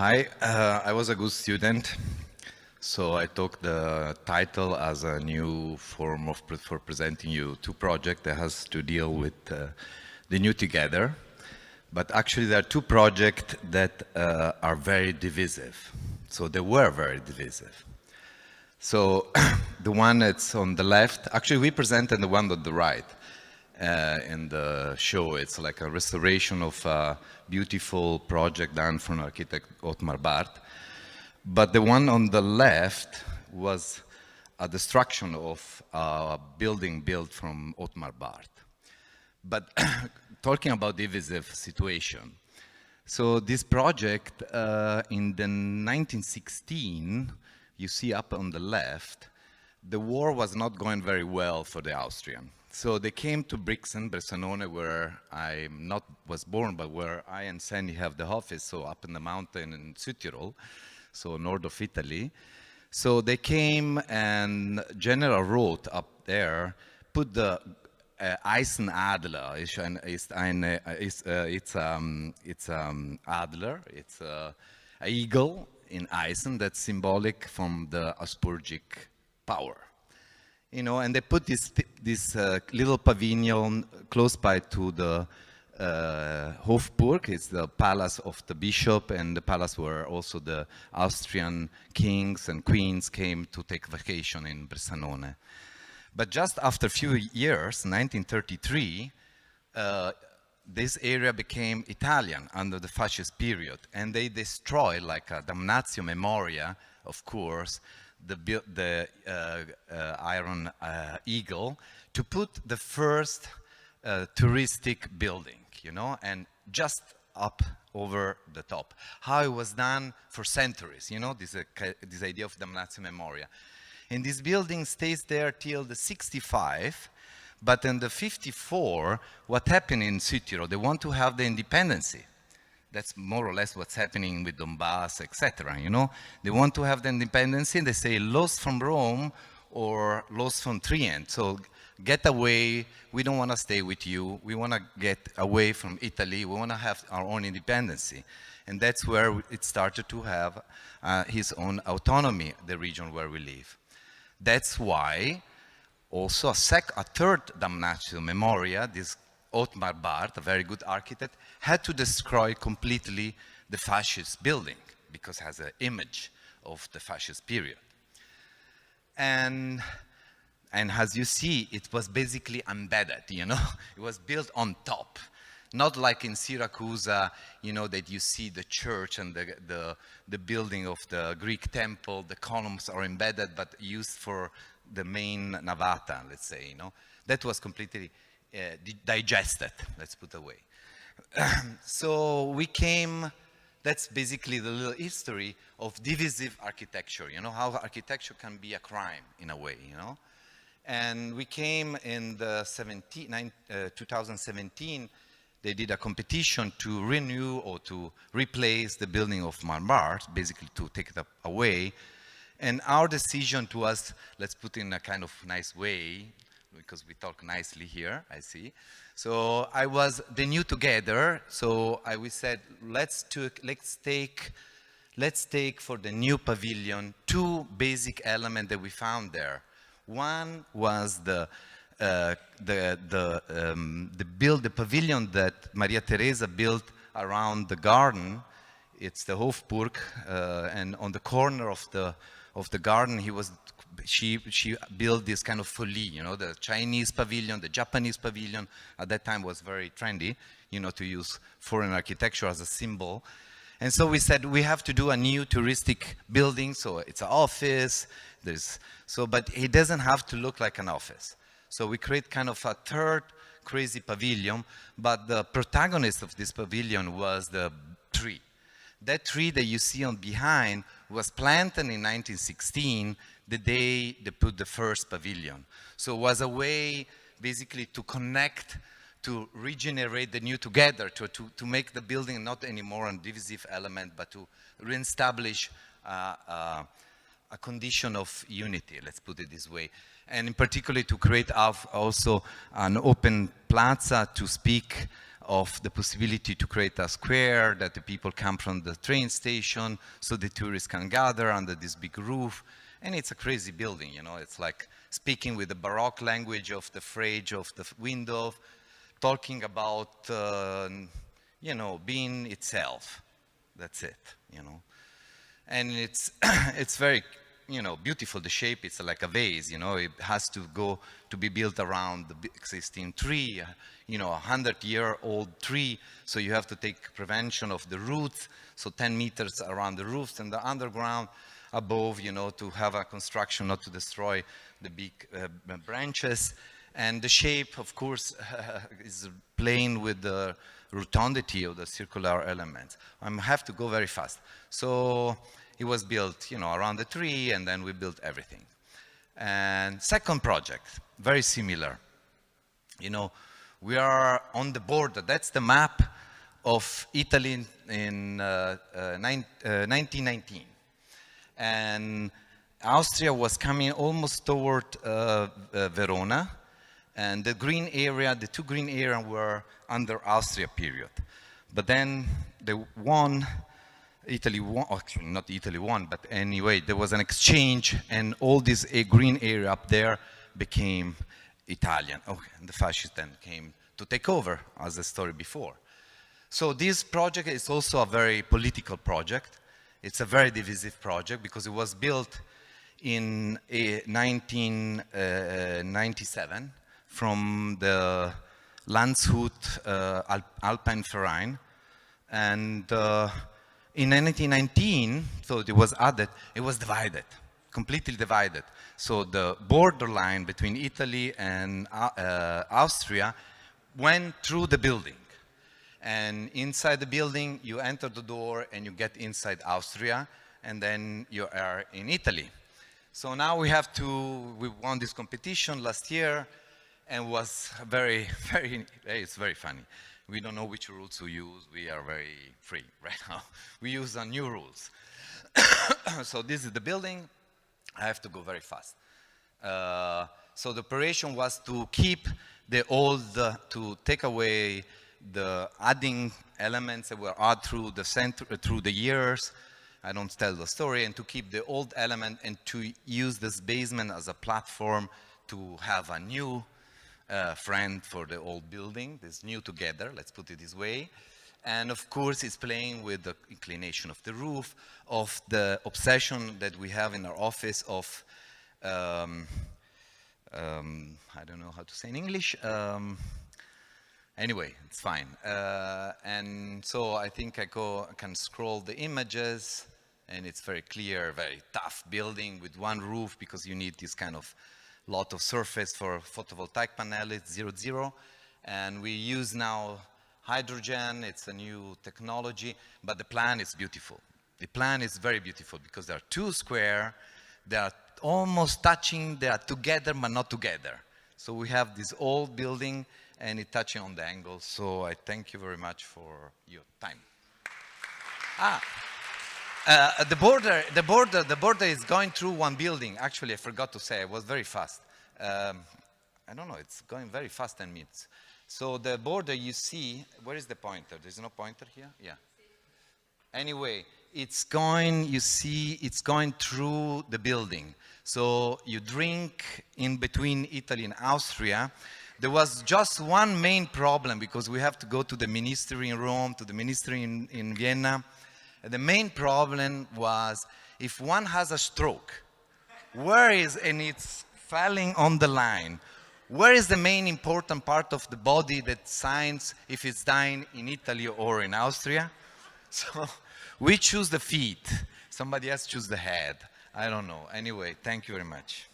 Hi, I was a good student, so I took the title as a new form of for presenting you two projects that has to deal with the new together. But actually there are two projects that are very divisive. So they were very divisive. So the one that's on the left, actually we presented the one on the right in the show. It's like a restoration of a beautiful project done from architect Otmar Barth. But the one on the left was a destruction of a building built from Otmar Barth. But talking about divisive situation, so this project in the 1916, you see up on the left, the war was not going very well for the Austrian. So they came to Brixen, Bressanone, where I was born, but where I and Sandy have the office, so up in the mountain in Südtirol, so north of Italy. So they came and General Roth up there put the Eisenadler, it's Adler, it's a eagle in Eisen that's symbolic from the Habsburgic power. You know, and they put this little pavilion close by to the Hofburg. It's the palace of the bishop and the palace where also the Austrian kings and queens came to take vacation in Bressanone. But just after a few years, 1933, this area became Italian under the fascist period, and they destroyed, like a damnatio memoria, of course, the Iron Eagle, to put the first touristic building, you know, and just up over the top. How it was done for centuries, you know, this idea of damnatio memoria. And this building stays there till the 65, but in the 54, what happened in Südtirol, they want to have the independency. That's more or less what's happening with Donbass, etc. You know, they want to have the independence, and they say lost from Rome or lost from Trient. So get away. We don't want to stay with you. We want to get away from Italy. We want to have our own independence. And that's where it started to have his own autonomy, the region where we live. That's why also a third damnatio memoria, this Otmar Barth, a very good architect, had to destroy completely the fascist building because it has an image of the fascist period. And as you see, it was basically embedded, you know? It was built on top. Not like in Syracuse, you know, that you see the church and the building of the Greek temple, the columns are embedded but used for the main navata, let's say, you know. That was completely digested, let's put away. So we came, that's basically the little history of divisive architecture, you know, how architecture can be a crime in a way, you know. And we came in the 2017, they did a competition to renew or to replace the building of Barth, basically to take it away. And our decision to us, let's put in a kind of nice way, because we talk nicely here, I see. So I was the new together. So we said, let's take for the new pavilion two basic elements that we found there. One was the pavilion that Maria Teresa built around the garden. It's the Hofburg, and on the corner of the garden, she built this kind of folie, you know, the Chinese pavilion, the Japanese pavilion. At that time was very trendy, you know, to use foreign architecture as a symbol. And so we said we have to do a new touristic building, so it's an office. But it doesn't have to look like an office. So we create kind of a third crazy pavilion, but the protagonist of this pavilion was the tree. That tree that you see on behind was planted in 1916, the day they put the first pavilion. So it was a way basically to connect, to regenerate the new together, to make the building not anymore a divisive element, but to reestablish a condition of unity, let's put it this way. And in particular to create also an open plaza to speak of the possibility to create a square that the people come from the train station so the tourists can gather under this big roof. And it's a crazy building, you know, it's like speaking with the Baroque language of the fringe of the window, talking about, you know, being itself. That's it, you know. And it's, it's very, you know, beautiful, the shape. It's like a vase, you know. It has to go to be built around the existing tree, you know, 100-year-old tree. So you have to take prevention of the roots, so 10 meters around the roofs and the underground above, you know, to have a construction not to destroy the big branches. And the shape, of course, is playing with the rotundity of the circular elements. I have to go very fast. So it was built, you know, around the tree, and then we built everything. And second project, very similar. You know, we are on the border. That's the map of Italy in 1919. And Austria was coming almost toward Verona. And the green area, the two green areas were under Austria period. But then they won, Italy won, actually not Italy won, but anyway, there was an exchange and all this green area up there became Italian. Okay, and the fascists then came to take over, as the story before. So this project is also a very political project. It's a very divisive project because it was built in 1997 from the Landshut Alpine Verein. And in 1919, so it was added, it was divided, completely divided. So the borderline between Italy and Austria went through the building. And inside the building, you enter the door and you get inside Austria, and then you are in Italy. So now we won this competition last year, and was it's very funny. We don't know which rules to use. We are very free right now. We use the new rules. So this is the building. I have to go very fast. So the operation was to keep the old, to take away the adding elements that were added through the through the years. I don't tell the story, and to keep the old element and to use this basement as a platform to have a new friend for the old building, this new together, let's put it this way. And of course, it's playing with the inclination of the roof, of the obsession that we have in our office of, I don't know how to say in English. Anyway, it's fine. And so I think I can scroll the images, and it's very clear, very tough building with one roof, because you need this kind of lot of surface for photovoltaic panel. It's 0-0. And we use now hydrogen. It's a new technology, but the plan is beautiful. The plan is very beautiful because there are two square, they are almost touching, they are together but not together. So we have this old building and it touching on the angle. So I thank you very much for your time. The border is going through one building. Actually, I forgot to say, I was very fast. I don't know, it's going very fast 10 minutes. So the border you see, where is the pointer? There's no pointer here? Yeah. Anyway, it's going, you see, it's going through the building. So you drink in between Italy and Austria. There was just one main problem because we have to go to the ministry in Rome, to the ministry in Vienna. The main problem was if one has a stroke, and it's falling on the line, where is the main important part of the body that signs if it's dying in Italy or in Austria? So we choose the feet. Somebody else choose the head. I don't know. Anyway, thank you very much.